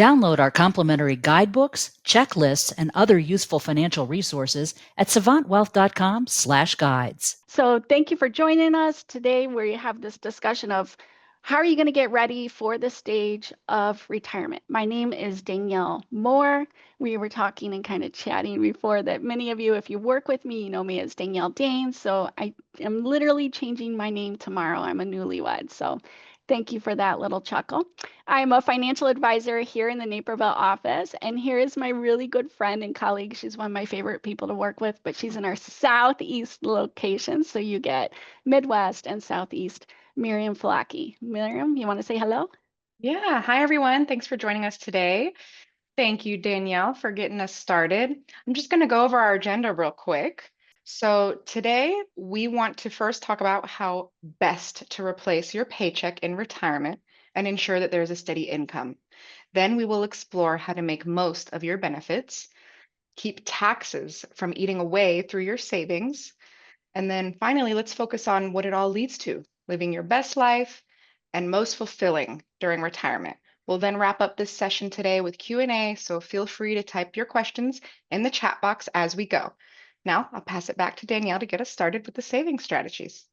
Download our complimentary guidebooks, checklists, and other useful financial resources at savantwealth.com/guides. So thank you for joining us. Today we have this discussion of how are you going to get ready for the stage of retirement? My name is Danielle Moore. We were talking and kind of chatting before that many of you, if you work with me, you know me as Danielle Dahn. So I am literally changing my name tomorrow. I'm a newlywed. So thank you for that little chuckle. I'm a financial advisor here in the Naperville office, and here is my really good friend and colleague. She's one of my favorite people to work with, but she's in our Southeast location, so you get Midwest and Southeast, Miriam Falaki. Miriam, you want to say hello? Yeah, hi everyone. Thanks for joining us today. Thank you, Danielle, for getting us started. I'm just going to go over our agenda real quick. So today we want to first talk about how best to replace your paycheck in retirement and ensure that there's a steady income. Then we will explore how to make most of your benefits, keep taxes from eating away through your savings, and then finally, let's focus on what it all leads to, living your best life and most fulfilling during retirement. We'll then wrap up this session today with Q&A, so feel free to type your questions in the chat box as we go. Now, I'll pass it back to Danielle to get us started with the saving strategies.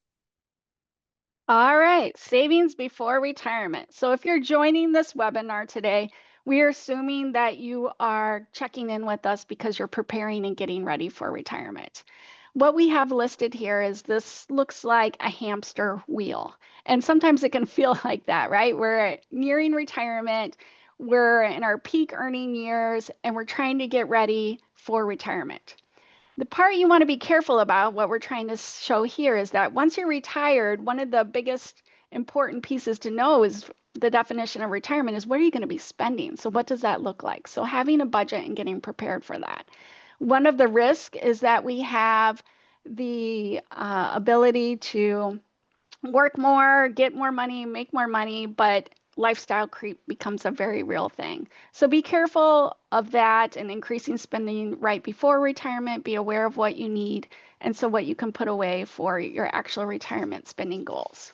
All right, savings before retirement. So if you're joining this webinar today, we are assuming that you are checking in with us because you're preparing and getting ready for retirement. What we have listed here is this looks like a hamster wheel. And sometimes it can feel like that, right? We're nearing retirement, we're in our peak earning years, and we're trying to get ready for retirement. The part you want to be careful about, what we're trying to show here, is that once you're retired, one of the biggest important pieces to know is the definition of retirement is what are you going to be spending? So what does that look like? So having a budget and getting prepared for that. One of the risks is that we have the ability to work more, get more money, make more money, but lifestyle creep becomes a very real thing. So be careful of that and increasing spending right before retirement. Be aware of what you need and so what you can put away for your actual retirement spending goals.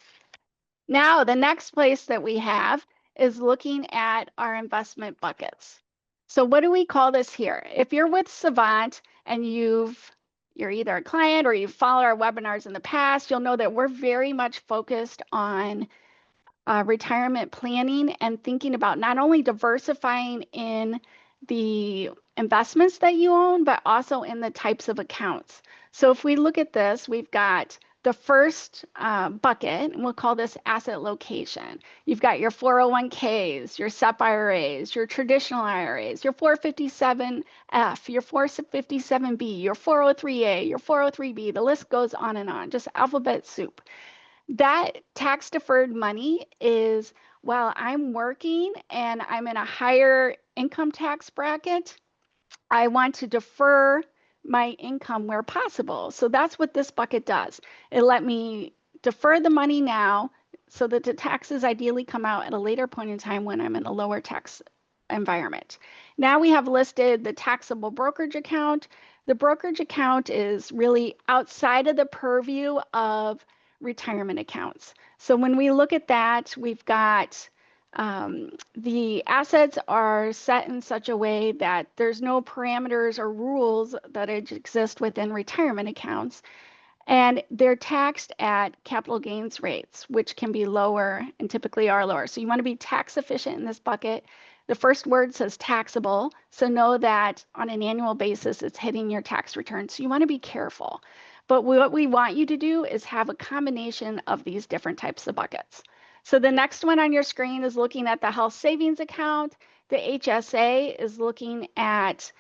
Now, the next place that we have is looking at our investment buckets. So what do we call this here? If you're with Savant and you're either a client or you've followed our webinars in the past, you'll know that we're very much focused on retirement planning and thinking about not only diversifying in the investments that you own, but also in the types of accounts. So if we look at this, we've got the first bucket, and we'll call this asset location. You've got your 401ks, your SEP IRAs, your traditional IRAs, your 457F, your 457B, your 403A, your 403B. The list goes on and on, just alphabet soup. That tax deferred money is while I'm working and I'm in a higher income tax bracket, I want to defer my income where possible. So that's what this bucket does. It let me defer the money now so that the taxes ideally come out at a later point in time when I'm in a lower tax environment. Now we have listed the taxable brokerage account. The brokerage account is really outside of the purview of retirement accounts. So when we look at that, we've got the assets are set in such a way that there's no parameters or rules that exist within retirement accounts. And they're taxed at capital gains rates, which can be lower and typically are lower. So you want to be tax efficient in this bucket. The first word says taxable. So know that on an annual basis, it's hitting your tax return. So you want to be careful. But what we want you to do is have a combination of these different types of buckets. So the next one on your screen is looking at the health savings account. The HSA is looking at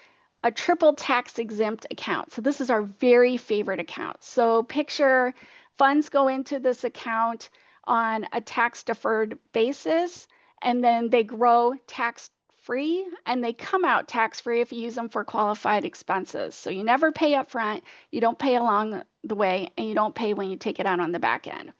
a triple tax exempt account. So this is our very favorite account. So picture funds go into this account on a tax deferred basis, and then they grow tax free and they come out tax free if you use them for qualified expenses. So you never pay up front, you don't pay along the way, and you don't pay when you take it out on the back end.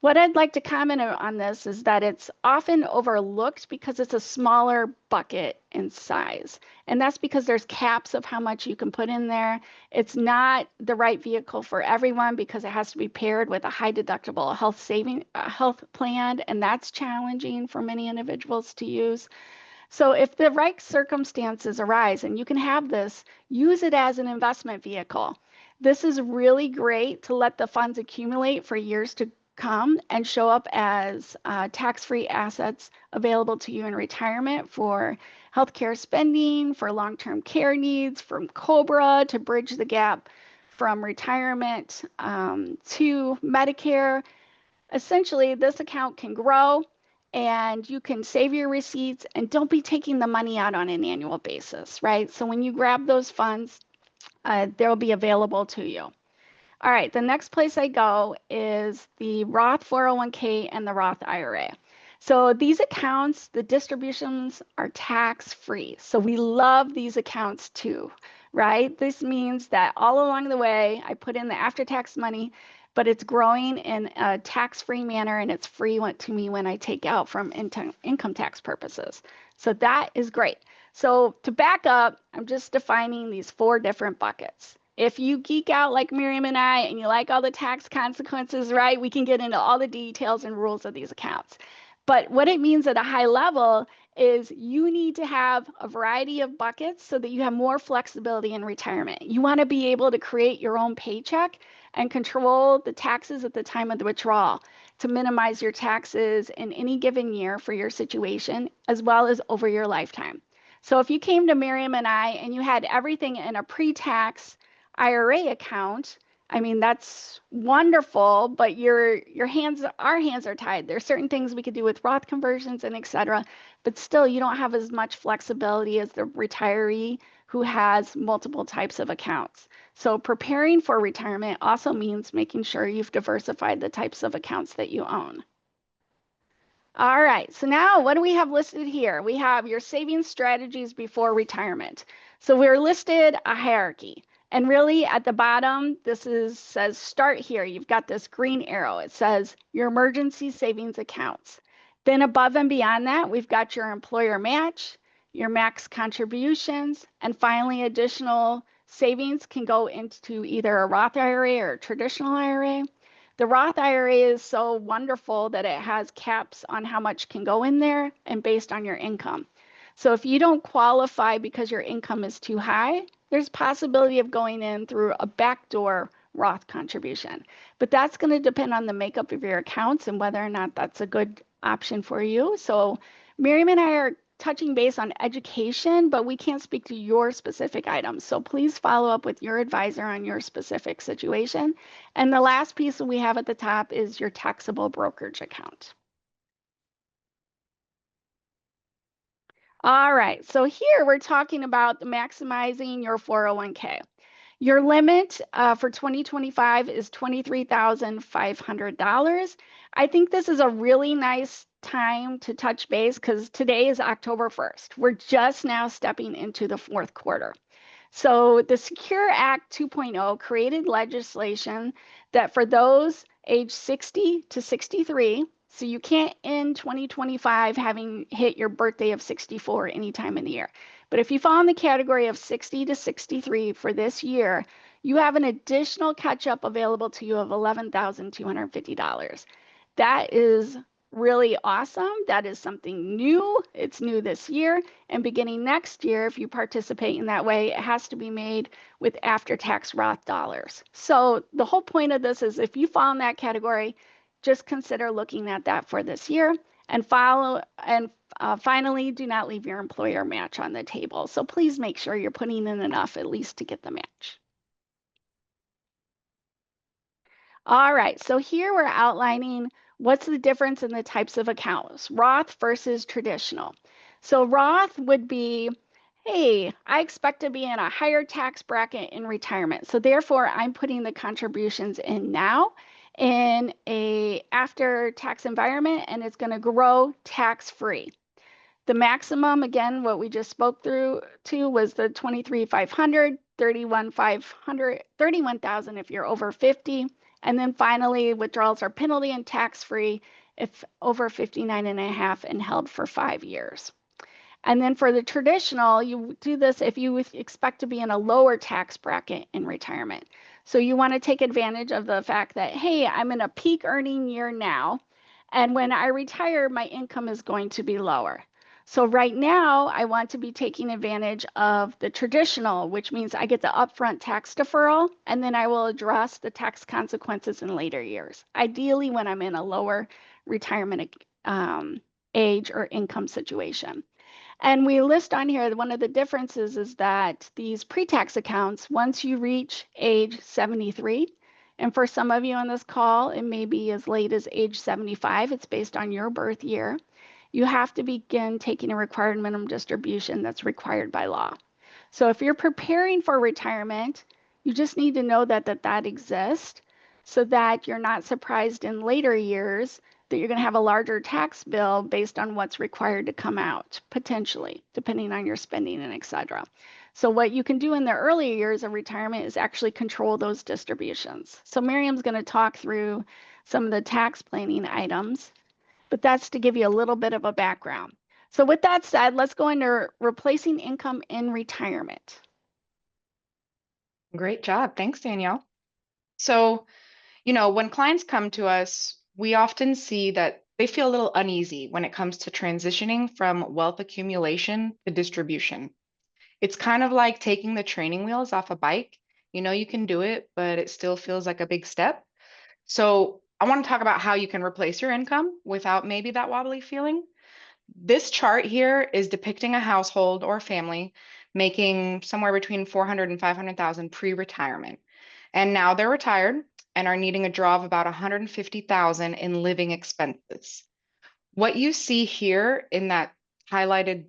What I'd like to comment on this is that it's often overlooked because it's a smaller bucket in size. And that's because there's caps of how much you can put in there. It's not the right vehicle for everyone because it has to be paired with a high deductible health plan, and that's challenging for many individuals to use. So if the right circumstances arise and you can have this, use it as an investment vehicle. This is really great to let the funds accumulate for years to come and show up as tax-free assets available to you in retirement for healthcare spending, for long-term care needs, from COBRA to bridge the gap from retirement to Medicare. Essentially, this account can grow and you can save your receipts and don't be taking the money out on an annual basis, right? So when you grab those funds, they'll be available to you. All right, the next place I go is the Roth 401k and the Roth IRA. So these accounts, the distributions are tax-free. So we love these accounts too, right? This means that all along the way, I put in the after-tax money, but it's growing in a tax-free manner and it's free to me when I take out from income tax purposes. So that is great. So to back up, I'm just defining these 4 different buckets. If you geek out like Miriam and I and you like all the tax consequences, right, we can get into all the details and rules of these accounts. But what it means at a high level is you need to have a variety of buckets so that you have more flexibility in retirement. You want to be able to create your own paycheck and control the taxes at the time of the withdrawal to minimize your taxes in any given year for your situation, as well as over your lifetime. So if you came to Miriam and I and you had everything in a pre-tax IRA account, I mean, that's wonderful, but our hands are tied. There's certain things we could do with Roth conversions and et cetera, but still you don't have as much flexibility as the retiree who has multiple types of accounts. So preparing for retirement also means making sure you've diversified the types of accounts that you own. All right, so now what do we have listed here? We have your savings strategies before retirement. So we're listed a hierarchy. And really at the bottom, says start here. You've got this green arrow. It says your emergency savings accounts. Then above and beyond that, we've got your employer match, your max contributions, and finally additional savings can go into either a Roth IRA or a traditional IRA. The Roth IRA is so wonderful that it has caps on how much can go in there and based on your income. So if you don't qualify because your income is too high, there's possibility of going in through a backdoor Roth contribution. But that's going to depend on the makeup of your accounts and whether or not that's a good option for you. So Miriam and I are touching base on education, but we can't speak to your specific items. So please follow up with your advisor on your specific situation. And the last piece we have at the top is your taxable brokerage account. All right, so here we're talking about maximizing your 401k. Your limit for 2025 is $23,500. I think this is a really nice time to touch base because today is October 1st. We're just now stepping into the 4th quarter. So the Secure Act 2.0 created legislation that for those age 60 to 63, so you can't end 2025 having hit your birthday of 64 any time in the year. But if you fall in the category of 60 to 63 for this year, you have an additional catch-up available to you of $11,250. That is really awesome. That is something new. It's new this year. And beginning next year, if you participate in that way, it has to be made with after-tax Roth dollars. So the whole point of this is if you fall in that category, just consider looking at that for this year. And finally, do not leave your employer match on the table. So please make sure you're putting in enough at least to get the match. All right, so here we're outlining what's the difference in the types of accounts, Roth versus traditional. So Roth would be, hey, I expect to be in a higher tax bracket in retirement. So therefore, I'm putting the contributions in now in a after tax environment, and it's going to grow tax-free. The maximum, again, what we just spoke through to was the 23,500, 31,500, 31,000 if you're over 50. And then finally, withdrawals are penalty and tax-free if over 59 and a half and held for 5 years. And then for the traditional, you do this if you expect to be in a lower tax bracket in retirement. So you want to take advantage of the fact that, hey, I'm in a peak earning year now, and when I retire, my income is going to be lower. So right now, I want to be taking advantage of the traditional, which means I get the upfront tax deferral, and then I will address the tax consequences in later years, ideally when I'm in a lower retirement age or income situation. And we list on here, one of the differences is that these pre-tax accounts, once you reach age 73, and for some of you on this call, it may be as late as age 75, it's based on your birth year, you have to begin taking a required minimum distribution that's required by law. So if you're preparing for retirement, you just need to know that exists so that you're not surprised in later years that you're going to have a larger tax bill based on what's required to come out, potentially, depending on your spending and et cetera. So what you can do in the early years of retirement is actually control those distributions. So Miriam's going to talk through some of the tax planning items, but that's to give you a little bit of a background. So with that said, let's go into replacing income in retirement. Great job. Thanks, Danielle. So, when clients come to us, we often see that they feel a little uneasy when it comes to transitioning from wealth accumulation to distribution. It's kind of like taking the training wheels off a bike. You know you can do it, but it still feels like a big step. So, I want to talk about how you can replace your income without maybe that wobbly feeling. This chart here is depicting a household or family making somewhere between 400 and 500,000 pre-retirement. And now they're retired and are needing a draw of about 150,000 in living expenses. What you see here in that highlighted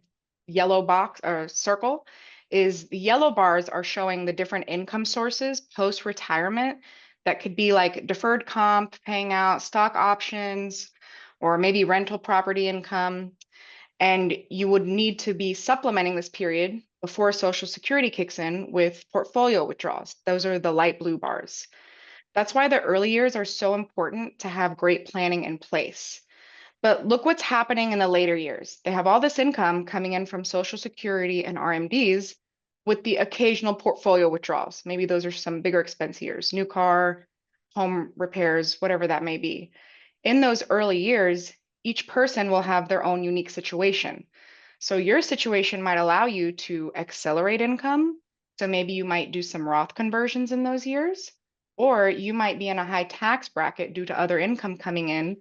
yellow box or circle is the yellow bars are showing the different income sources post-retirement that could be like deferred comp, paying out stock options, or maybe rental property income. And you would need to be supplementing this period before Social Security kicks in with portfolio withdrawals. Those are the light blue bars. That's why the early years are so important to have great planning in place. But look what's happening in the later years. They have all this income coming in from Social Security and RMDs with the occasional portfolio withdrawals. Maybe those are some bigger expense years, new car, home repairs, whatever that may be. In those early years, each person will have their own unique situation. So your situation might allow you to accelerate income. So maybe you might do some Roth conversions in those years, or you might be in a high tax bracket due to other income coming in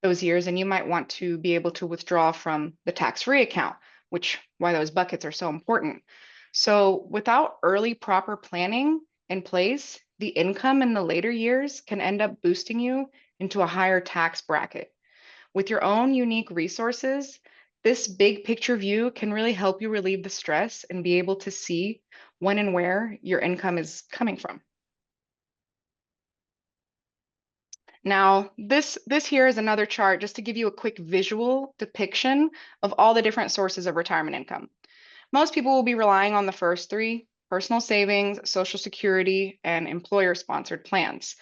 those years, and you might want to be able to withdraw from the tax-free account, which why those buckets are so important. So without early proper planning in place, the income in the later years can end up boosting you into a higher tax bracket. With your own unique resources, this big picture view can really help you relieve the stress and be able to see when and where your income is coming from. Now, this here is another chart just to give you a quick visual depiction of all the different sources of retirement income. Most people will be relying on the first three: personal savings, Social Security, and employer-sponsored plans.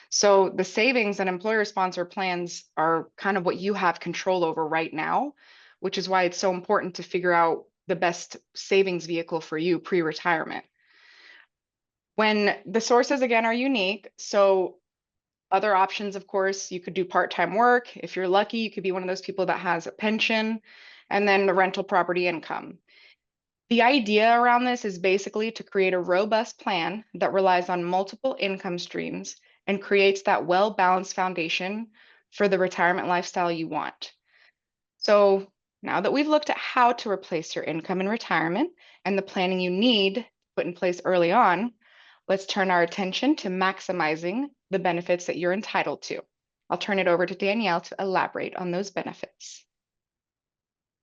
So the savings and employer-sponsored plans are kind of what you have control over right now, which is why it's so important to figure out the best savings vehicle for you pre-retirement. When the sources, again, are unique, so other options, of course, you could do part-time work. If you're lucky, you could be one of those people that has a pension, and then the rental property income. The idea around this is basically to create a robust plan that relies on multiple income streams and creates that well-balanced foundation for the retirement lifestyle you want. So now that we've looked at how to replace your income in retirement and the planning you need to put in place early on, let's turn our attention to maximizing the benefits that you're entitled to. I'll turn it over to Danielle to elaborate on those benefits.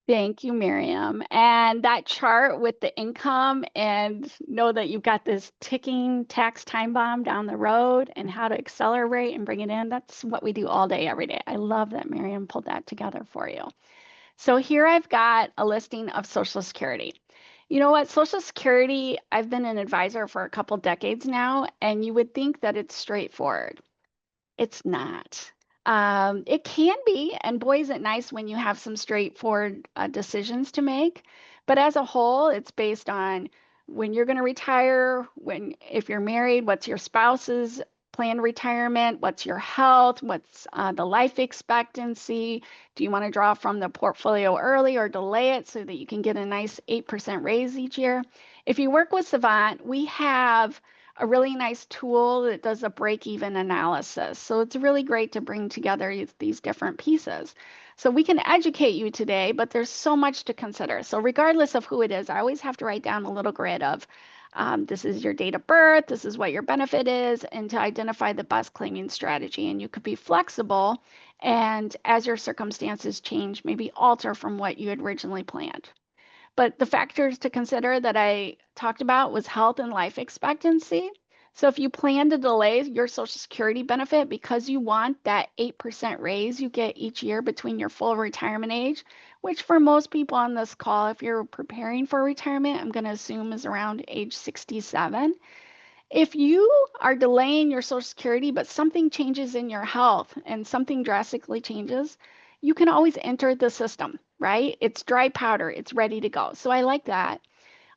Thank you, Miriam. And that chart with the income, and know that you've got this ticking tax time bomb down the road and how to accelerate and bring it in. That's what we do all day, every day. I love that Miriam pulled that together for you. So here I've got a listing of Social Security. You know what? Social Security, I've been an advisor for a couple decades now, and you would think that it's straightforward. It's not. It can be, and boy, is it nice when you have some straightforward decisions to make. But as a whole, it's based on when you're going to retire, if you're married, what's your spouse's planned retirement? What's your health? What's the life expectancy? Do you want to draw from the portfolio early or delay it so that you can get a nice 8% raise each year? If you work with Savant, we have a really nice tool that does a break-even analysis. So it's really great to bring together these different pieces. So we can educate you today, but there's so much to consider. So regardless of who it is, I always have to write down a little grid of this is your date of birth, this is what your benefit is, and to identify the best claiming strategy. And you could be flexible, and as your circumstances change, maybe alter from what you had originally planned. But the factors to consider that I talked about was health and life expectancy. So if you plan to delay your Social Security benefit because you want that 8% raise you get each year between your full retirement age, which for most people on this call, if you're preparing for retirement, I'm going to assume is around age 67. If you are delaying your Social Security, but something changes in your health and something drastically changes, you can always enter the system, right? It's dry powder, it's ready to go. So I like that.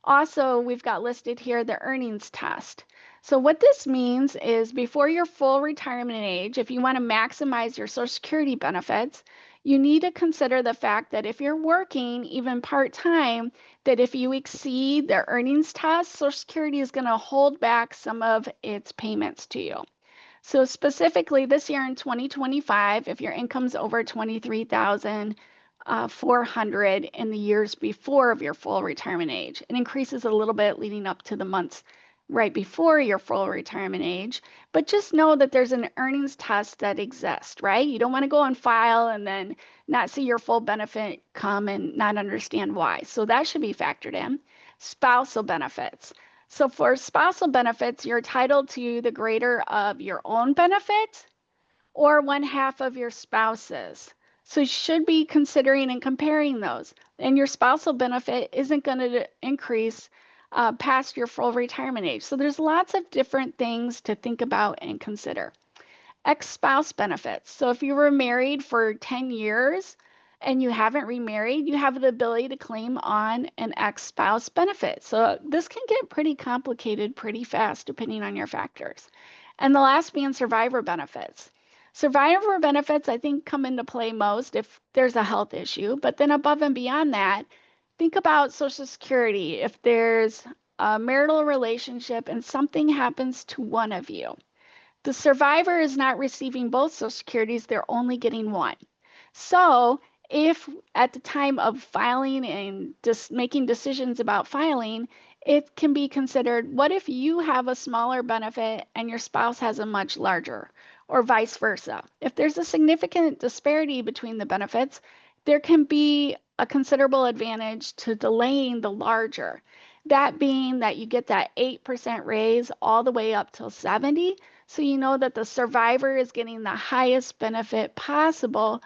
Also, we've got listed here the earnings test. So what this means is before your full retirement age, if you want to maximize your Social Security benefits, you need to consider the fact that if you're working even part-time, that if you exceed the earnings test, Social Security is going to hold back some of its payments to you. So specifically this year in 2025, if your income's over 23,400 in the years before of your full retirement age, it increases a little bit leading up to the months right before your full retirement age, but just know that there's an earnings test that exists, right? You don't want to go and file and then not see your full benefit come and not understand why. So that should be factored in. Spousal benefits. So for spousal benefits, you're entitled to the greater of your own benefit or one half of your spouse's. So you should be considering and comparing those. And your spousal benefit isn't going to increase past your full retirement age. So there's lots of different things to think about and consider. Ex-spouse benefits. So if you were married for 10 years and you haven't remarried, you have the ability to claim on an ex-spouse benefit. So this can get pretty complicated pretty fast depending on your factors. And the last being survivor benefits. Survivor benefits, I think, come into play most if there's a health issue. But then above and beyond that, think about Social Security. If there's a marital relationship and something happens to one of you, the survivor is not receiving both Social Securities, they're only getting one. So if at the time of filing and just making decisions about filing, it can be considered, what if you have a smaller benefit and your spouse has a much larger, or vice versa? If there's a significant disparity between the benefits, there can be a considerable advantage to delaying the larger. That being that you get that 8% raise all the way up till 70, so you know that the survivor is getting the highest benefit possible,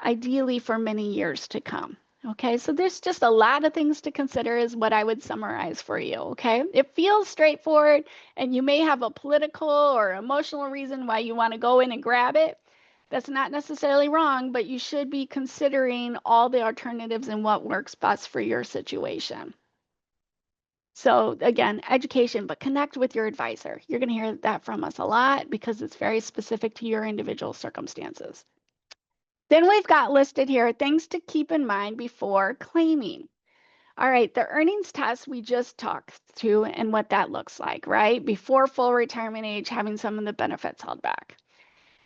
ideally for many years to come. Okay, so there's just a lot of things to consider is what I would summarize for you, okay? It feels straightforward, and you may have a political or emotional reason why you want to go in and grab it. That's not necessarily wrong, but you should be considering all the alternatives and what works best for your situation. So again, education, but connect with your advisor. You're going to hear that from us a lot because it's very specific to your individual circumstances. Then we've got listed here things to keep in mind before claiming. All right, the earnings test we just talked to and what that looks like, right? Before full retirement age, having some of the benefits held back.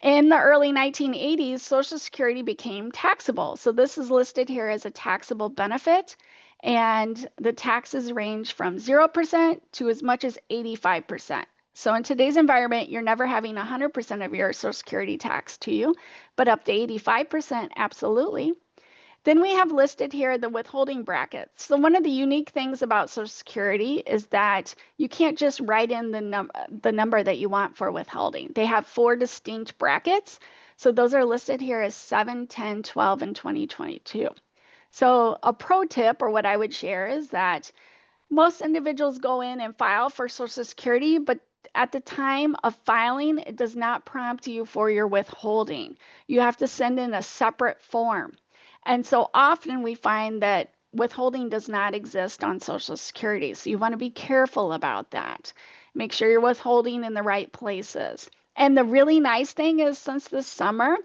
In the early 1980s, Social Security became taxable. So this is listed here as a taxable benefit, and the taxes range from 0% to as much as 85%. So in today's environment, you're never having 100% of your Social Security taxed to you, but up to 85%, absolutely. Then we have listed here the withholding brackets. So one of the unique things about Social Security is that you can't just write in the number that you want for withholding. They have 4 distinct brackets. So those are listed here as 7, 10, 12, and 2022. So a pro tip, or what I would share, is that most individuals go in and file for Social Security, but at the time of filing, it does not prompt you for your withholding. You have to send in a separate form. And so often we find that withholding does not exist on Social Security. So you want to be careful about that. Make sure you're withholding in the right places. And the really nice thing is since this summer,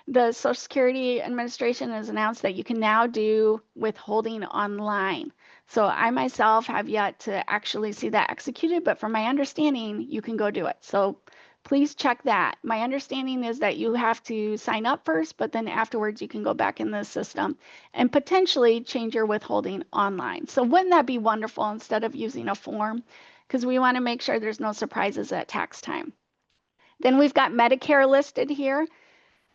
the Social Security Administration has announced that you can now do withholding online. So I myself have yet to actually see that executed, but from my understanding, you can go do it. So please check that. My understanding is that you have to sign up first, but then afterwards you can go back in the system and potentially change your withholding online. So wouldn't that be wonderful instead of using a form? Because we want to make sure there's no surprises at tax time. Then we've got Medicare listed here.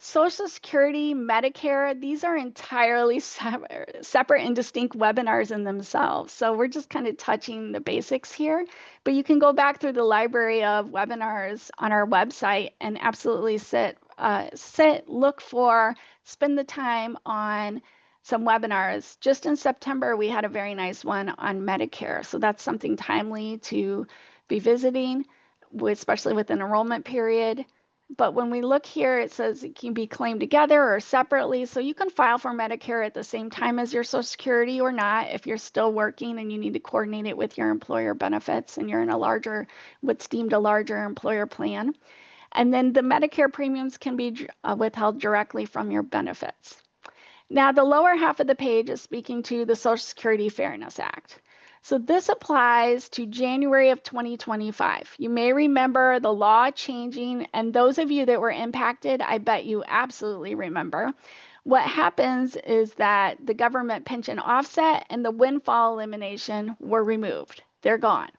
Social Security, Medicare, these are entirely separate and distinct webinars in themselves. So we're just kind of touching the basics here, but you can go back through the library of webinars on our website and absolutely look for, spend the time on some webinars. Just in September, we had a very nice one on Medicare. So that's something timely to be visiting, especially with an enrollment period. But when we look here, it says it can be claimed together or separately. So you can file for Medicare at the same time as your Social Security or not if you're still working and you need to coordinate it with your employer benefits and you're in what's deemed a larger employer plan. And then the Medicare premiums can be withheld directly from your benefits. Now, the lower half of the page is speaking to the Social Security Fairness Act. So this applies to January of 2025. You may remember the law changing, and those of you that were impacted, I bet you absolutely remember. What happens is that the government pension offset and the windfall elimination were removed. They're gone.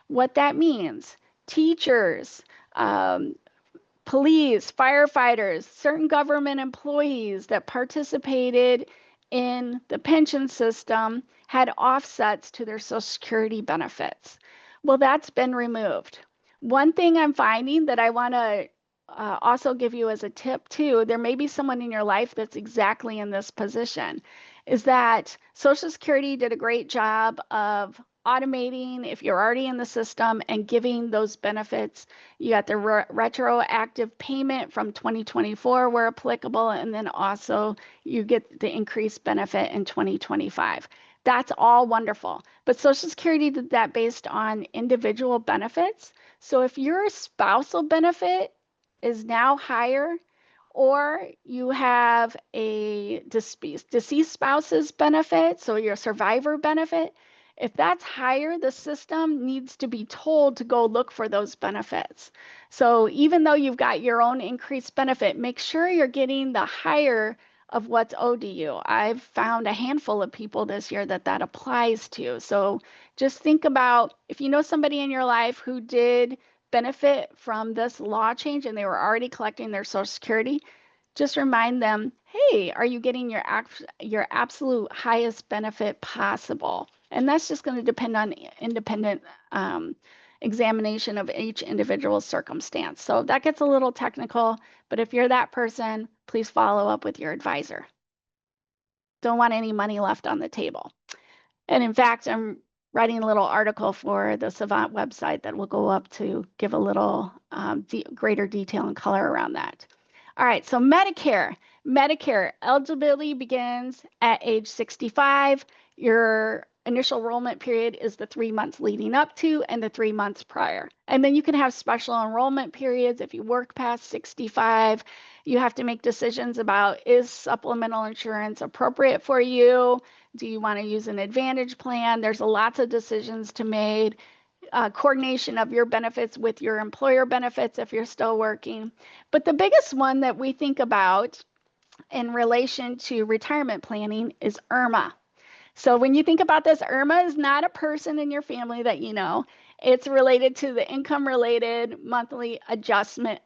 What that means, teachers, police, firefighters, certain government employees that participated in the pension system had offsets to their Social Security benefits. Well, that's been removed. One thing I'm finding that I want to also give you as a tip too, there may be someone in your life that's exactly in this position, is that Social Security did a great job of automating if you're already in the system and giving those benefits. You got the retroactive payment from 2024 where applicable, and then also you get the increased benefit in 2025. That's all wonderful. But Social Security did that based on individual benefits. So if your spousal benefit is now higher, or you have a deceased spouse's benefit, so your survivor benefit, if that's higher, the system needs to be told to go look for those benefits. So even though you've got your own increased benefit, make sure you're getting the higher of what's owed to you. I've found a handful of people this year that applies to. So just think about if you know somebody in your life who did benefit from this law change and they were already collecting their Social Security, just remind them, hey, are you getting your absolute highest benefit possible? And that's just going to depend on independent examination of each individual circumstance. So that gets a little technical, but if you're that person, please follow up with your advisor. Don't want any money left on the table. And in fact, I'm writing a little article for the Savant website that will go up to give a little greater detail and color around that. All right, so Medicare eligibility begins at age 65. Your initial enrollment period is the 3 months leading up to and the 3 months prior. And then you can have special enrollment periods if you work past 65. You have to make decisions about, is supplemental insurance appropriate for you? Do you want to use an Advantage plan? There's lots of decisions to make. Coordination of your benefits with your employer benefits if you're still working. But the biggest one that we think about in relation to retirement planning is IRMA. So when you think about this, IRMA is not a person in your family that you know. It's related to the income related monthly adjustment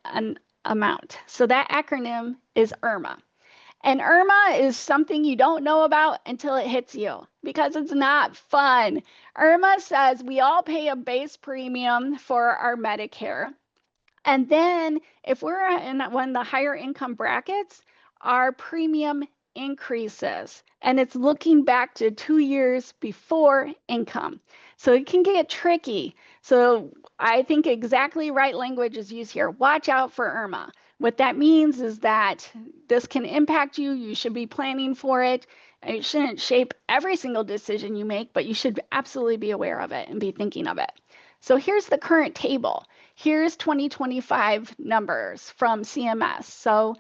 amount. So that acronym is IRMA. And IRMA is something you don't know about until it hits you because it's not fun. IRMA says we all pay a base premium for our Medicare. And then if we're in one of the higher income brackets, our premium increases. And it's looking back to 2 years before income. So it can get tricky. So I think exactly right language is used here. Watch out for IRMA. What that means is that this can impact you. You should be planning for it. It shouldn't shape every single decision you make, but you should absolutely be aware of it and be thinking of it. So here's the current table. Here's 2025 numbers from CMS. So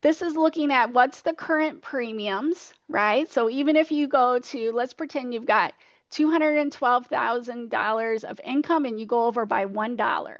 this is looking at what's the current premiums, right? So even if you go to, let's pretend you've got $212,000 of income and you go over by $1.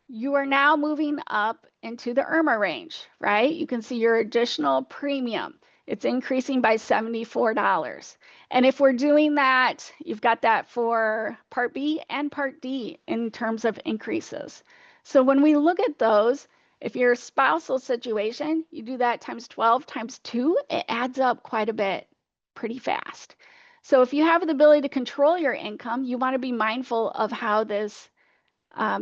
You are now moving up into the IRMA range, right? You can see your additional premium. It's increasing by $74. And if we're doing that, you've got that for Part B and Part D in terms of increases. So when we look at those, if your spousal situation, you do that times 12 times 2, it adds up quite a bit pretty fast. So if you have the ability to control your income, you want to be mindful of how this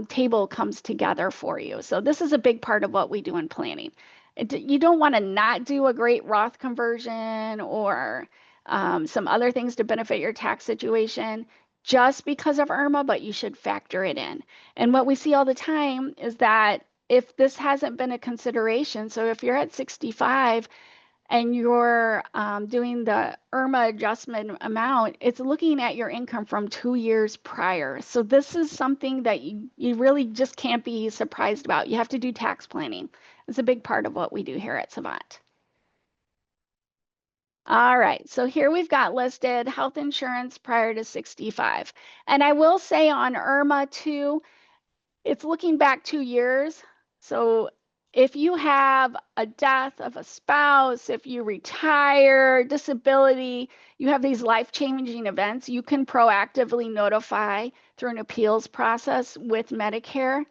table comes together for you. So this is a big part of what we do in planning. You don't want to not do a great Roth conversion or some other things to benefit your tax situation just because of IRMA, but you should factor it in. And what we see all the time is that if this hasn't been a consideration, so if you're at 65 and you're doing the IRMA adjustment amount, it's looking at your income from 2 years prior. So this is something that you really just can't be surprised about. You have to do tax planning. It's a big part of what we do here at Savant. All right, so here we've got listed health insurance prior to 65. And I will say on IRMA too, it's looking back 2 years. So if you have a death of a spouse, if you retire, disability, you have these life-changing events, you can proactively notify through an appeals process with Medicare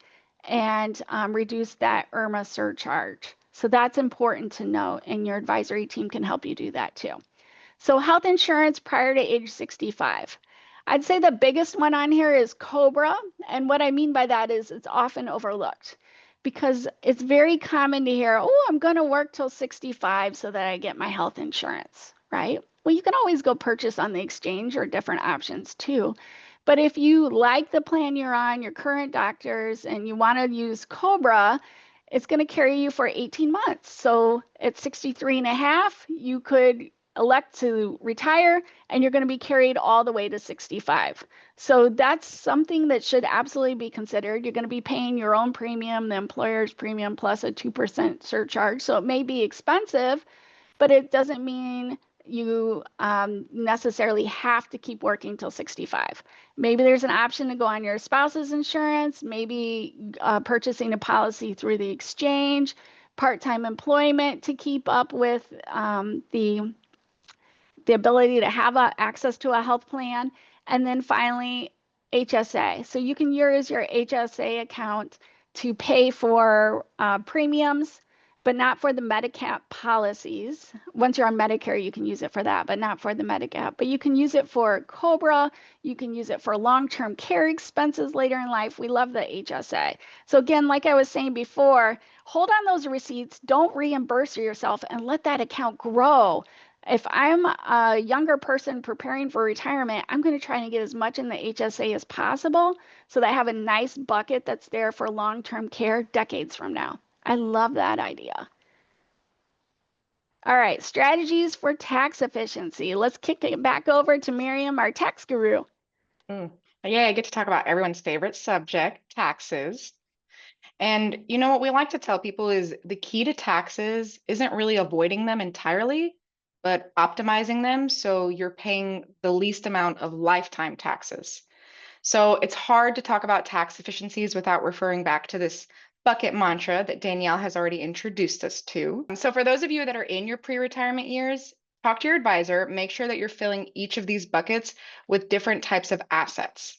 and reduce that IRMA surcharge. So that's important to note, and your advisory team can help you do that too. So health insurance prior to age 65. I'd say the biggest one on here is COBRA. And what I mean by that is it's often overlooked because it's very common to hear, oh, I'm going to work till 65 so that I get my health insurance, right? Well, you can always go purchase on the exchange or different options too. But if you like the plan you're on, your current doctors, and you want to use COBRA, it's going to carry you for 18 months. So at 63 and a half, you could elect to retire and you're going to be carried all the way to 65. So that's something that should absolutely be considered. You're going to be paying your own premium, the employer's premium plus a 2% surcharge. So it may be expensive, but it doesn't mean you necessarily have to keep working till 65. Maybe there's an option to go on your spouse's insurance, maybe purchasing a policy through the exchange, part-time employment to keep up with the ability to have access to a health plan, and then finally HSA. So you can use your HSA account to pay for premiums, but not for the Medicare policies. Once you're on Medicare, you can use it for that, but not for the Medicare. But you can use it for COBRA. You can use it for long-term care expenses later in life. We love the HSA. So again, like I was saying before, hold on those receipts. Don't reimburse yourself and let that account grow. If I'm a younger person preparing for retirement, I'm going to try and get as much in the HSA as possible so that I have a nice bucket that's there for long-term care decades from now. I love that idea. All right, strategies for tax efficiency. Let's kick it back over to Miriam, our tax guru. Yeah, I get to talk about everyone's favorite subject, taxes. And you know what we like to tell people is the key to taxes isn't really avoiding them entirely, but optimizing them so you're paying the least amount of lifetime taxes. So it's hard to talk about tax efficiencies without referring back to this bucket mantra that Danielle has already introduced us to. So for those of you that are in your pre-retirement years, talk to your advisor, make sure that you're filling each of these buckets with different types of assets.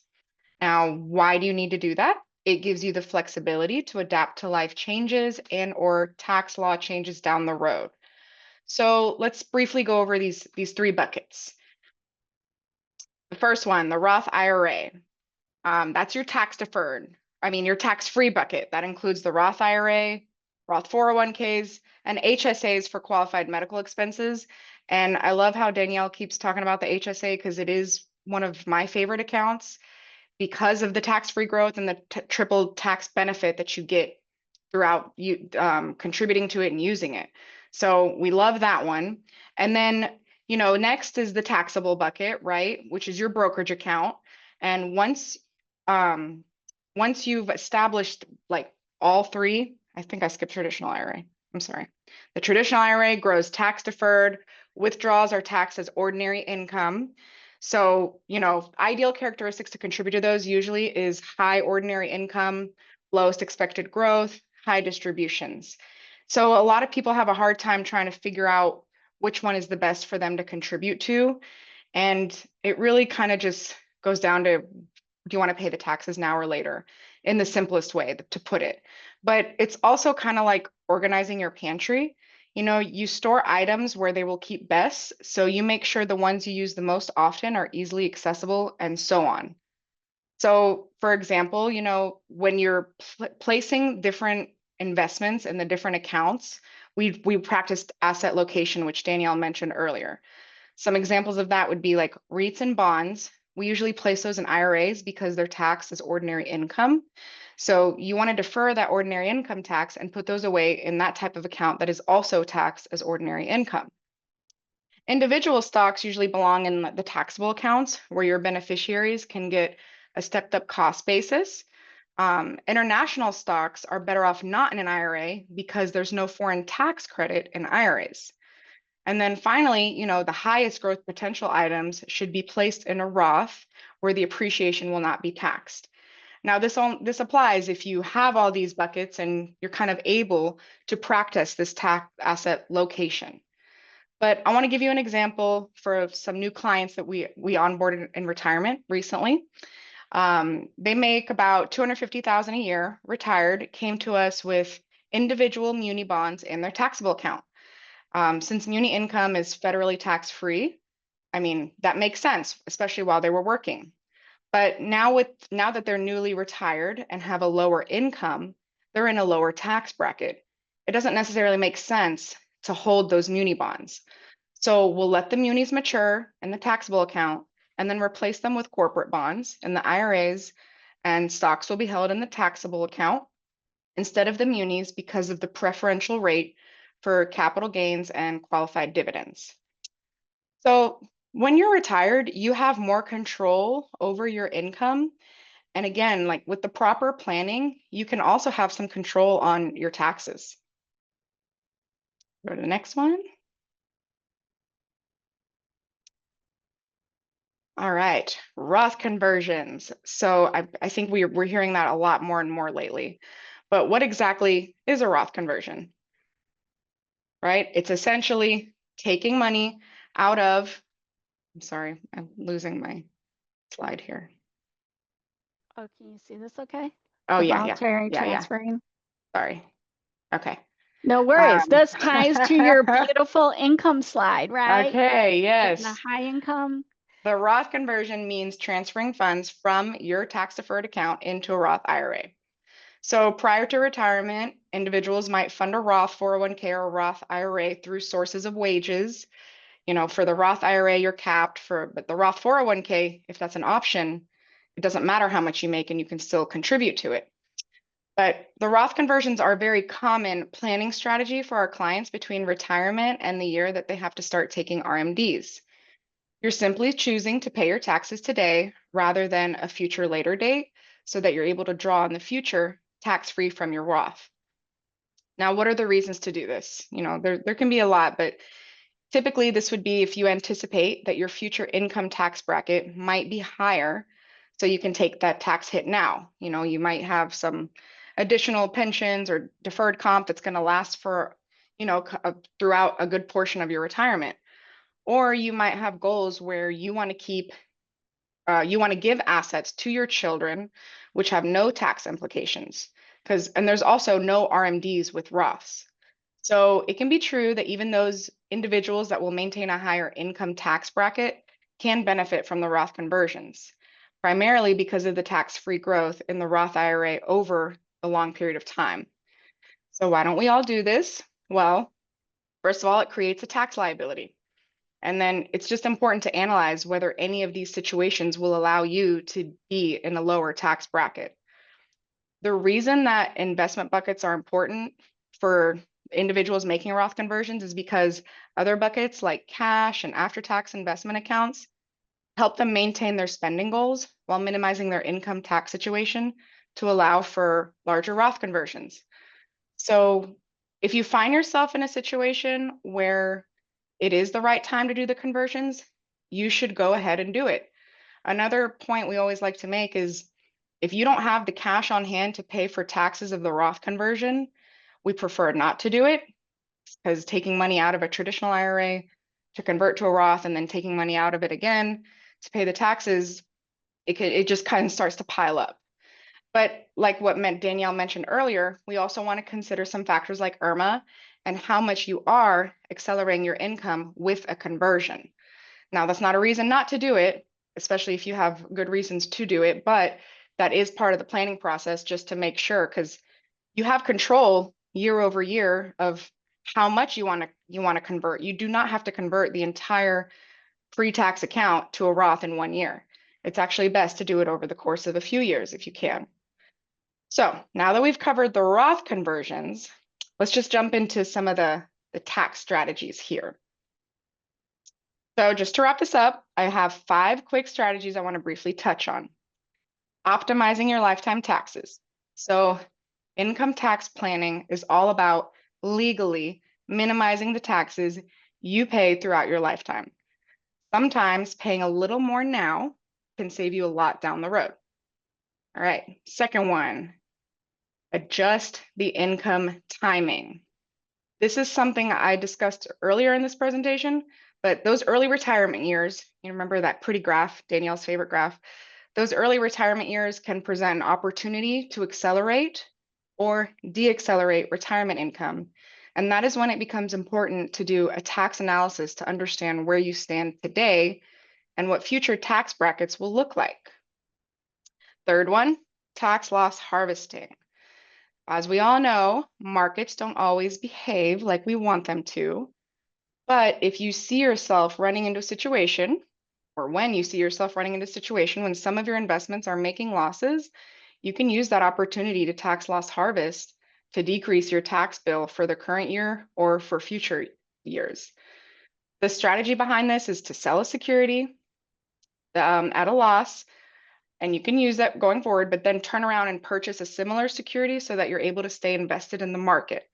Now, why do you need to do that? It gives you the flexibility to adapt to life changes and or tax law changes down the road. So let's briefly go over these three buckets. The first one, the Roth IRA. That's your your tax-free bucket. That includes the Roth IRA, Roth 401ks, and HSAs for qualified medical expenses. And I love how Danielle keeps talking about the HSA because it is one of my favorite accounts because of the tax-free growth and the triple tax benefit that you get throughout you contributing to it and using it. So we love that one. And then, next is the taxable bucket, right? Which is your brokerage account. And once once you've established like all three, I think I skipped traditional IRA. I'm sorry. The traditional IRA grows tax deferred, withdrawals are taxed as ordinary income. So, ideal characteristics to contribute to those usually is high ordinary income, lowest expected growth, high distributions. So a lot of people have a hard time trying to figure out which one is the best for them to contribute to. And it really kind of just goes down to, do you want to pay the taxes now or later, in the simplest way to put it. But it's also kind of like organizing your pantry. You store items where they will keep best, so you make sure the ones you use the most often are easily accessible and so on. So for example, when you're placing different investments in the different accounts, we practiced asset location, which Danielle mentioned earlier. Some examples of that would be like REITs and bonds. We usually place those in IRAs because they're taxed as ordinary income. So you want to defer that ordinary income tax and put those away in that type of account that is also taxed as ordinary income. Individual stocks usually belong in the taxable accounts where your beneficiaries can get a stepped up cost basis. International stocks are better off not in an IRA because there's no foreign tax credit in IRAs. And then finally, the highest growth potential items should be placed in a Roth where the appreciation will not be taxed. Now, this applies if you have all these buckets and you're kind of able to practice this tax asset location. But I want to give you an example for some new clients that we onboarded in retirement recently. They make about $250,000 a year, retired, came to us with individual muni bonds in their taxable account. Since muni income is federally tax-free, that makes sense, especially while they were working. But now that they're newly retired and have a lower income, they're in a lower tax bracket. It doesn't necessarily make sense to hold those muni bonds. So we'll let the munis mature in the taxable account and then replace them with corporate bonds in the IRAs, and stocks will be held in the taxable account instead of the munis because of the preferential rate for capital gains and qualified dividends. So when you're retired, you have more control over your income. And again, like with the proper planning, you can also have some control on your taxes. Go to the next one. All right, Roth conversions. So I think we're hearing that a lot more and more lately. But what exactly is a Roth conversion? Right? It's essentially taking money out of, I'm sorry, I'm losing my slide here. Oh, can you see this okay? Oh, The yeah. voluntary transferring. Sorry. Okay. No worries. This ties to your beautiful income slide, right? Okay, yes. The high income. The Roth conversion means transferring funds from your tax-deferred account into a Roth IRA. So prior to retirement, individuals might fund a Roth 401k or a Roth IRA through sources of wages. For the Roth IRA, you're capped but the Roth 401k, if that's an option, it doesn't matter how much you make and you can still contribute to it. But the Roth conversions are a very common planning strategy for our clients between retirement and the year that they have to start taking RMDs. You're simply choosing to pay your taxes today rather than a future later date so that you're able to draw in the future tax-free from your Roth. Now, what are the reasons to do this? There can be a lot, but typically this would be if you anticipate that your future income tax bracket might be higher, so you can take that tax hit now. You might have some additional pensions or deferred comp that's going to last for, throughout a good portion of your retirement. Or you might have goals where you want to give assets to your children, which have no tax implications. And there's also no RMDs with Roths. So it can be true that even those individuals that will maintain a higher income tax bracket can benefit from the Roth conversions, primarily because of the tax-free growth in the Roth IRA over a long period of time. So why don't we all do this? Well, first of all, it creates a tax liability. And then it's just important to analyze whether any of these situations will allow you to be in a lower tax bracket. The reason that investment buckets are important for individuals making Roth conversions is because other buckets like cash and after-tax investment accounts help them maintain their spending goals while minimizing their income tax situation to allow for larger Roth conversions. So if you find yourself in a situation where it is the right time to do the conversions, you should go ahead and do it. Another point we always like to make is if you don't have the cash on hand to pay for taxes of the Roth conversion, we prefer not to do it, because taking money out of a traditional IRA to convert to a Roth and then taking money out of it again to pay the taxes, it just kind of starts to pile up. But like what Danielle mentioned earlier, we also want to consider some factors like IRMA and how much you are accelerating your income with a conversion. Now, that's not a reason not to do it, especially if you have good reasons to do it, but that is part of the planning process, just to make sure, because you have control year over year of how much you want to convert. You do not have to convert the entire pre-tax account to a Roth in 1 year. It's actually best to do it over the course of a few years if you can. So now that we've covered the Roth conversions, let's just jump into some of the tax strategies here. So just to wrap this up, I have 5 quick strategies I want to briefly touch on. Optimizing your lifetime taxes. So income tax planning is all about legally minimizing the taxes you pay throughout your lifetime. Sometimes paying a little more now can save you a lot down the road. All right, second one, adjust the income timing. This is something I discussed earlier in this presentation, but those early retirement years, you remember that pretty graph, Danielle's favorite graph, those early retirement years can present an opportunity to accelerate or deaccelerate retirement income. And that is when it becomes important to do a tax analysis to understand where you stand today and what future tax brackets will look like. Third one, tax loss harvesting. As we all know, markets don't always behave like we want them to. But if you see yourself running into a situation, or when you see yourself running into a situation when some of your investments are making losses, you can use that opportunity to tax loss harvest to decrease your tax bill for the current year or for future years. The strategy behind this is to sell a security at a loss, and you can use that going forward, but then turn around and purchase a similar security so that you're able to stay invested in the market.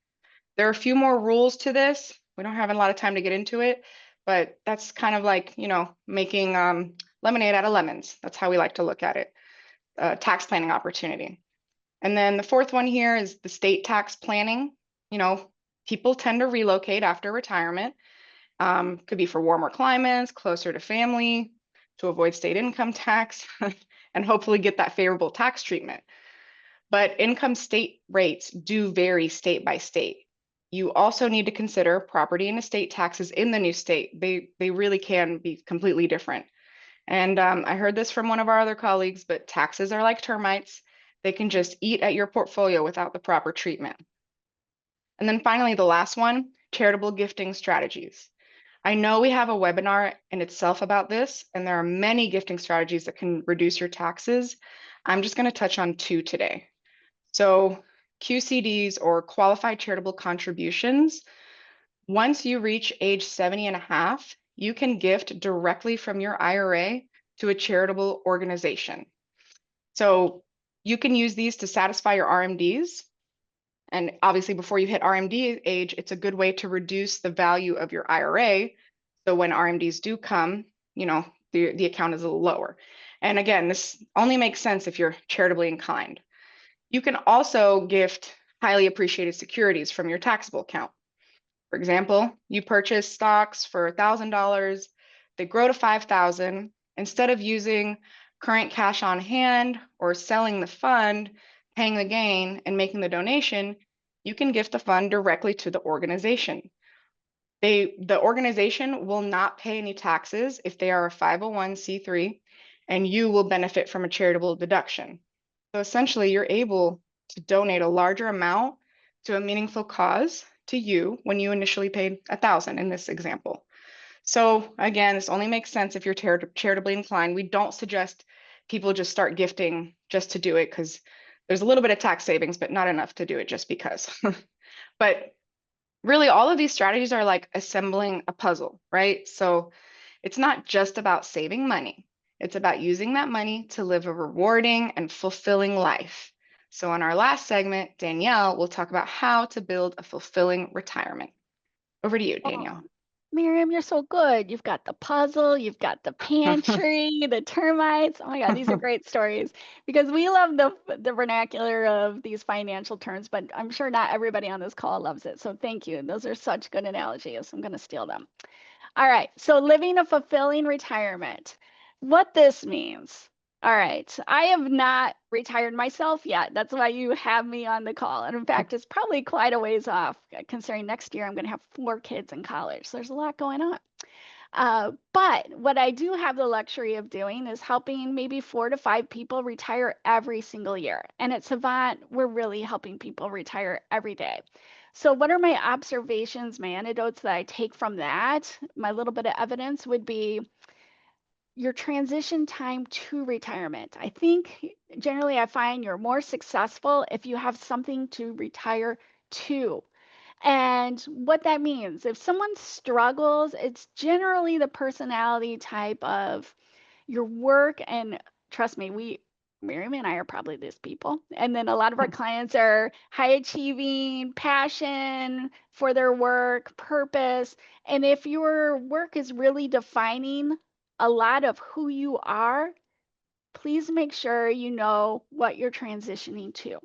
There are a few more rules to this. We don't have a lot of time to get into it, but that's kind of like, making lemonade out of lemons. That's how we like to look at it, tax planning opportunity. And then the fourth one here is the state tax planning. People tend to relocate after retirement. Could be for warmer climates, closer to family, to avoid state income tax, and hopefully get that favorable tax treatment. But income state rates do vary state by state. You also need to consider property and estate taxes in the new state. They really can be completely different. And I heard this from one of our other colleagues, but taxes are like termites. They can just eat at your portfolio without the proper treatment. And then finally, the last one, charitable gifting strategies. I know we have a webinar in itself about this, and there are many gifting strategies that can reduce your taxes. I'm just going to touch on 2 today. So QCDs, or qualified charitable contributions. Once you reach age 70 and a half, you can gift directly from your IRA to a charitable organization. So you can use these to satisfy your RMDs. And obviously, before you hit RMD age, it's a good way to reduce the value of your IRA. So when RMDs do come, the account is a little lower. And again, this only makes sense if you're charitably inclined. You can also gift highly appreciated securities from your taxable account. For example, you purchase stocks for $1,000, they grow to $5,000. Instead of using current cash on hand or selling the fund, paying the gain, and making the donation, you can gift the fund directly to the organization. The organization will not pay any taxes if they are a 501c3, and you will benefit from a charitable deduction. So essentially, you're able to donate a larger amount to a meaningful cause to you when you initially paid $1,000 in this example. So again, this only makes sense if you're charitably inclined. We don't suggest people just start gifting just to do it, because there's a little bit of tax savings, but not enough to do it just because. But really, all of these strategies are like assembling a puzzle, right? So it's not just about saving money. It's about using that money to live a rewarding and fulfilling life. So in our last segment, Danielle will talk about how to build a fulfilling retirement. Over to you, Danielle. Miriam, you're so good. You've got the puzzle, you've got the pantry, the termites. Oh my God, these are great stories because we love the vernacular of these financial terms, but I'm sure not everybody on this call loves it. So thank you. Those are such good analogies. I'm going to steal them. All right. So living a fulfilling retirement. What this means. All right. I have not retired myself yet. That's why you have me on the call. And in fact, it's probably quite a ways off considering next year I'm going to have 4 kids in college. So there's a lot going on. But what I do have the luxury of doing is helping maybe 4 to 5 people retire every single year. And at Savant, we're really helping people retire every day. So, what are my observations, my anecdotes that I take from that? My little bit of evidence would be your transition time to retirement. I think generally I find you're more successful if you have something to retire to. And what that means, if someone struggles, it's generally the personality type of your work. And trust me, Miriam and I are probably these people. And then a lot of our clients are high achieving, passion for their work, purpose. And if your work is really defining a lot of who you are, please make sure you know what you're transitioning to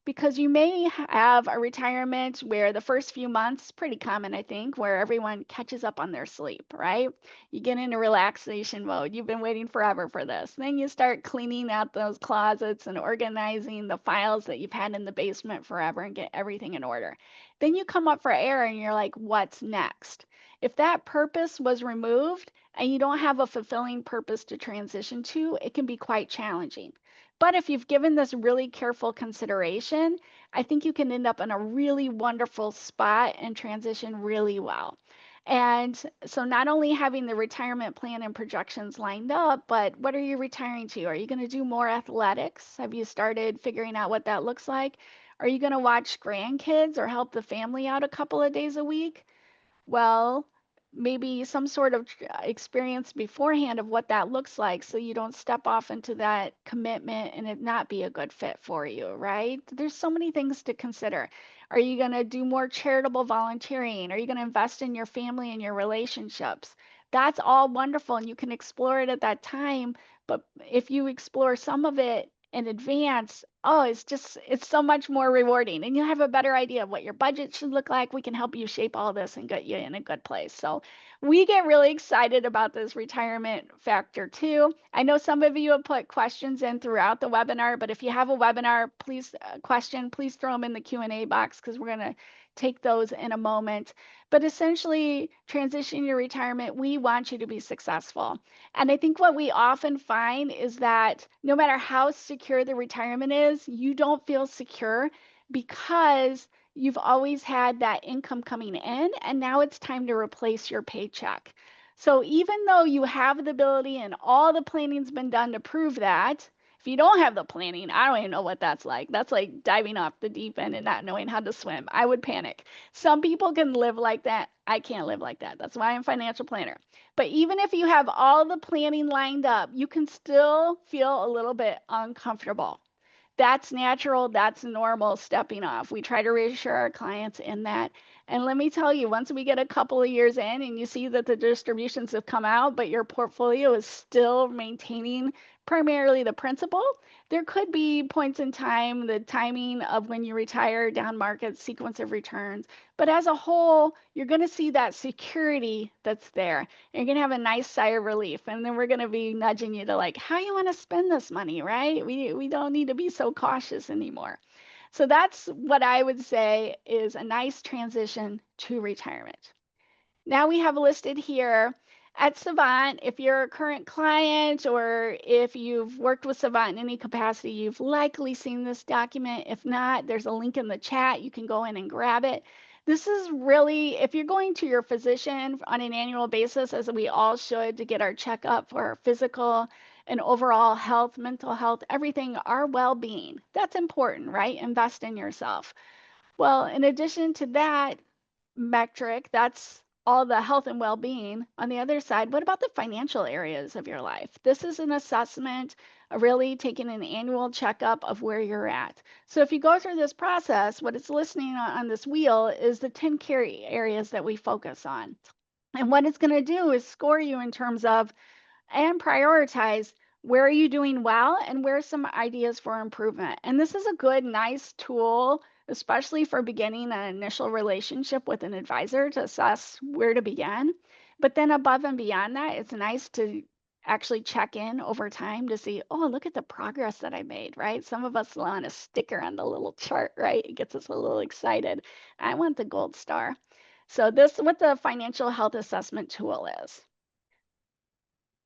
because you may have a retirement where the first few months, pretty common, I think, where everyone catches up on their sleep, right? You get into relaxation mode. You've been waiting forever for this. Then you start cleaning out those closets and organizing the files that you've had in the basement forever and get everything in order. Then you come up for air and you're like, what's next? If that purpose was removed and you don't have a fulfilling purpose to transition to, it can be quite challenging. But if you've given this really careful consideration, I think you can end up in a really wonderful spot and transition really well. And so, not only having the retirement plan and projections lined up, but what are you retiring to? Are you going to do more athletics? Have you started figuring out what that looks like? Are you going to watch grandkids or help the family out a couple of days a week? Well, maybe some sort of experience beforehand of what that looks like so you don't step off into that commitment and it not be a good fit for you, right? There's so many things to consider. Are you going to do more charitable volunteering? Are you going to invest in your family and your relationships? That's all wonderful and you can explore it at that time. But if you explore some of it in advance, oh, it's so much more rewarding. And you have a better idea of what your budget should look like. We can help you shape all this and get you in a good place. So we get really excited about this retirement factor too. I know some of you have put questions in throughout the webinar, but if you have a webinar, please please throw them in the Q&A box because we're going to take those in a moment. But essentially, transitioning your retirement, we want you to be successful. And I think what we often find is that no matter how secure the retirement is, you don't feel secure because you've always had that income coming in and now it's time to replace your paycheck. So even though you have the ability and all the planning's been done to prove that, if you don't have the planning, I don't even know what that's like. That's like diving off the deep end and not knowing how to swim. I would panic. Some people can live like that. I can't live like that. That's why I'm a financial planner. But even if you have all the planning lined up, you can still feel a little bit uncomfortable. That's natural, that's normal stepping off. We try to reassure our clients in that. And let me tell you, once we get a couple of years in and you see that the distributions have come out, but your portfolio is still maintaining primarily the principal, there could be points in time, the timing of when you retire, down market, sequence of returns. But as a whole, you're going to see that security that's there. You're going to have a nice sigh of relief. And then we're going to be nudging you to like, how you want to spend this money, right? We don't need to be so cautious anymore. So that's what I would say is a nice transition to retirement. Now we have listed here at Savant, if you're a current client or if you've worked with Savant in any capacity, you've likely seen this document. If not, there's a link in the chat. You can go in and grab it. This is really, if you're going to your physician on an annual basis, as we all should, to get our checkup for our physical and overall health, mental health, everything, our well-being, that's important, right? Invest in yourself. Well, in addition to that metric, that's all the health and well-being. On the other side, what about the financial areas of your life? This is an assessment, really taking an annual checkup of where you're at. So if you go through this process, what it's listing on this wheel is the 10 key areas that we focus on. And what it's going to do is score you in terms of and prioritize where are you doing well and where are some ideas for improvement. And this is a good, nice tool, especially for beginning an initial relationship with an advisor to assess where to begin. But then above and beyond that, it's nice to actually check in over time to see, oh, look at the progress that I made, right? Some of us want a sticker on the little chart, right? It gets us a little excited. I want the gold star. So this is what the financial health assessment tool is.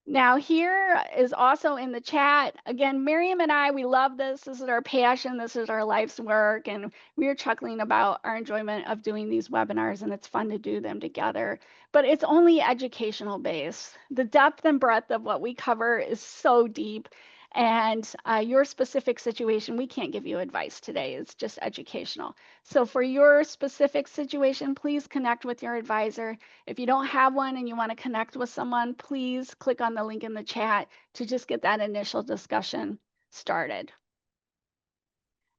Now here is also in the chat, again, Miriam and I, we love this. This is our passion. This is our life's work. And we are chuckling about our enjoyment of doing these webinars, and it's fun to do them together. But it's only educational based. The depth and breadth of what we cover is so deep. And your specific situation, we can't give you advice today. It's just educational. So for your specific situation, please connect with your advisor. If you don't have one and you want to connect with someone, please click on the link in the chat to just get that initial discussion started.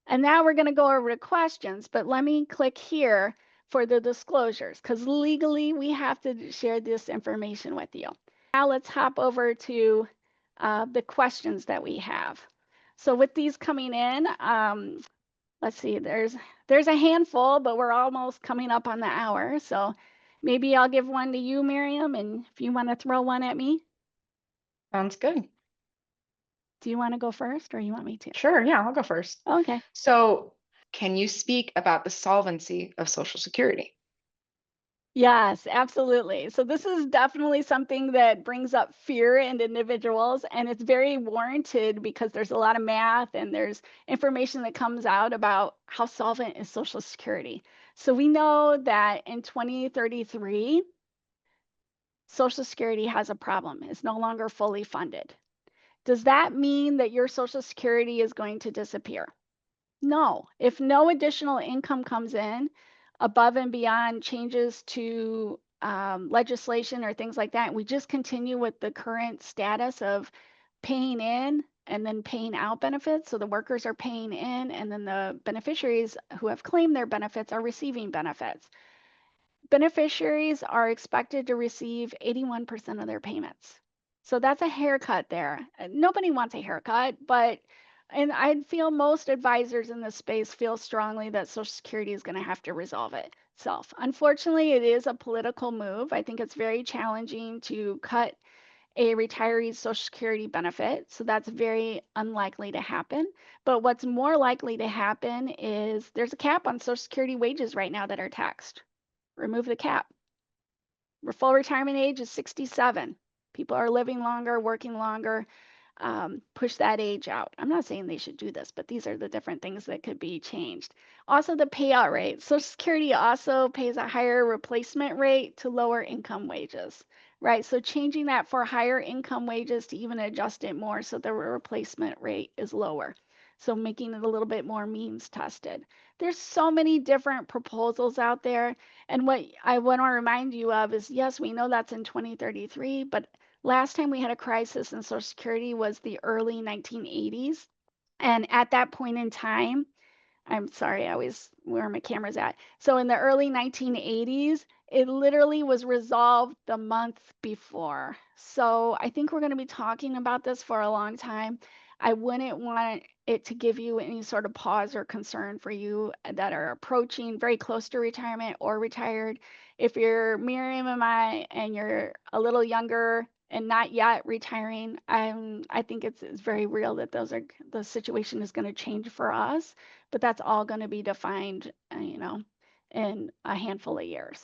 And now we're going to go over to questions, but let me click here for the disclosures because legally we have to share this information with you. Now let's hop over to the questions that we have. So with these coming in, let's see, there's a handful, but we're almost coming up on the hour. So maybe I'll give one to you, Miriam, and if you want to throw one at me. Sounds good. Do you want to go first or you want me to? Sure, yeah, I'll go first. Okay. So, can you speak about the solvency of Social Security? Yes, absolutely. So this is definitely something that brings up fear in individuals, and it's very warranted because there's a lot of math and there's information that comes out about how solvent is Social Security. So we know that in 2033, Social Security has a problem. It's no longer fully funded. Does that mean that your Social Security is going to disappear? No. If no additional income comes in above and beyond changes to legislation or things like that, we just continue with the current status of paying in and then paying out benefits. So the workers are paying in and then the beneficiaries who have claimed their benefits are receiving benefits. Beneficiaries are expected to receive 81% of their payments. So that's a haircut there. Nobody wants a haircut, but and I feel most advisors in this space feel strongly that Social Security is going to have to resolve it itself. Unfortunately, it is a political move. I think it's very challenging to cut a retiree's Social Security benefit. So that's very unlikely to happen. But what's more likely to happen is there's a cap on Social Security wages right now that are taxed. Remove the cap. Full retirement age is 67. People are living longer, working longer. Push that age out. I'm not saying they should do this, but these are the different things that could be changed. Also, the payout rate. Social Security also pays a higher replacement rate to lower income wages, right? So changing that for higher income wages to even adjust it more so the replacement rate is lower. So making it a little bit more means tested. There's so many different proposals out there. And what I want to remind you of is, yes, we know that's in 2033, but last time we had a crisis in Social Security was the early 1980s. And at that point in time, I'm sorry, I always where my camera's at. So in the early 1980s, it literally was resolved the month before. So I think we're going to be talking about this for a long time. I wouldn't want it to give you any sort of pause or concern for you that are approaching very close to retirement or retired. If you're Miriam and I and you're a little younger and not yet retiring, I think it's very real that the situation is going to change for us, but that's all going to be defined, in a handful of years.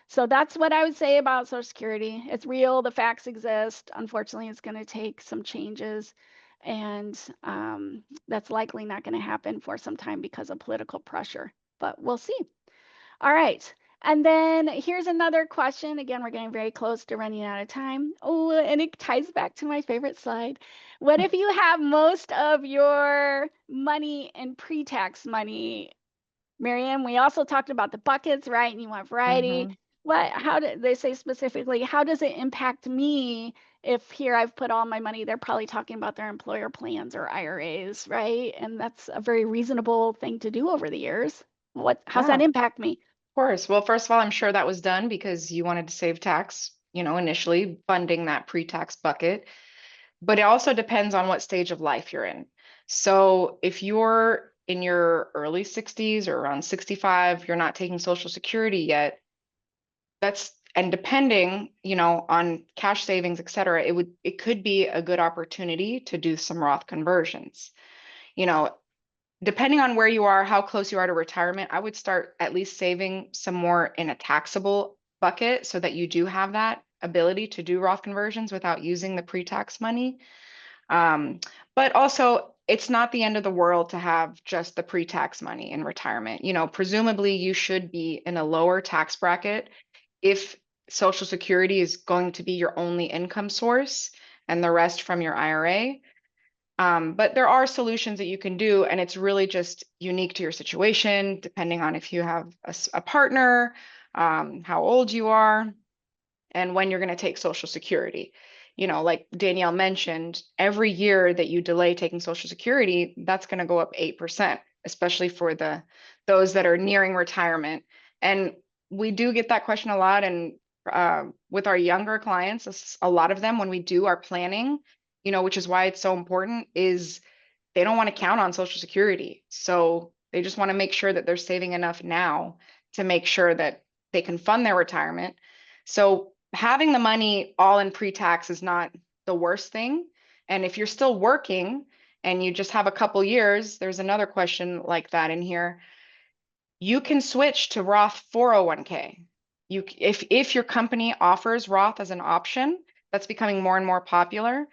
So that's what I would say about Social Security. It's real, the facts exist. Unfortunately, it's going to take some changes, and that's likely not going to happen for some time because of political pressure, but we'll see. All right. And then here's another question. Again, we're getting very close to running out of time. Oh, and it ties back to my favorite slide. What if you have most of your money in pre-tax money? Miriam, we also talked about the buckets, right? And you want variety. how did they say specifically, how does it impact me if here I've put all my money? They're probably talking about their employer plans or IRAs, right? And that's a very reasonable thing to do over the years. How's Yeah, that of impact me? course. Well, first of all, I'm sure that was done because you wanted to save tax, initially funding that pre-tax bucket. But it also depends on what stage of life you're in. So if you're in your early 60s or around 65, you're not taking Social Security yet, and depending, on cash savings, et cetera, it could be a good opportunity to do some Roth conversions. You know, Depending on where you are, how close you are to retirement, I would start at least saving some more in a taxable bucket so that you do have that ability to do Roth conversions without using the pre-tax money. Um, but also, it's not the end of the world to have just the pre-tax money in retirement. Presumably you should be in a lower tax bracket if Social Security is going to be your only income source and the rest from your IRA. But there are solutions that you can do, and it's really just unique to your situation, depending on if you have a partner, how old you are, and when you're going to take Social Security. Like Danielle mentioned, every year that you delay taking Social Security, that's going to go up 8%, especially for those that are nearing retirement. And we do get that question a lot. And with our younger clients, a lot of them, when we do our planning, which is why it's so important, is they don't want to count on Social Security. So they just want to make sure that they're saving enough now to make sure that they can fund their retirement. So having the money all in pre-tax is not the worst thing. And if you're still working and you just have a couple years, there's another question like that in here. You can switch to Roth 401k. If your company offers Roth as an option, that's becoming more and more popular.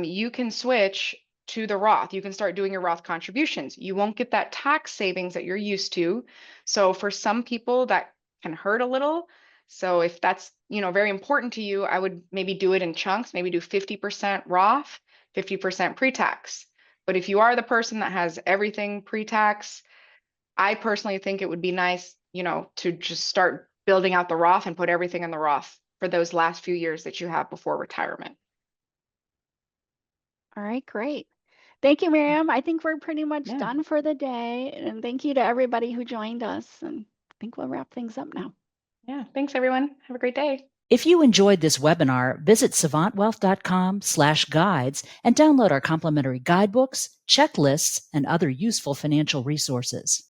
You can switch to the Roth. You can start doing your Roth contributions. You won't get that tax savings that you're used to. So for some people that can hurt a little. So if that's, very important to you, I would maybe do it in chunks, maybe do 50% Roth, 50% pre-tax. But if you are the person that has everything pre-tax, I personally think it would be nice, to just start building out the Roth and put everything in the Roth for those last few years that you have before retirement. All right, great. Thank you, Miriam. I think we're pretty much Yeah. done for the day. And thank you to everybody who joined us. And I think we'll wrap things up now. Yeah. Thanks, everyone. Have a great day. If you enjoyed this webinar, visit savantwealth.com/guides and download our complimentary guidebooks, checklists, and other useful financial resources.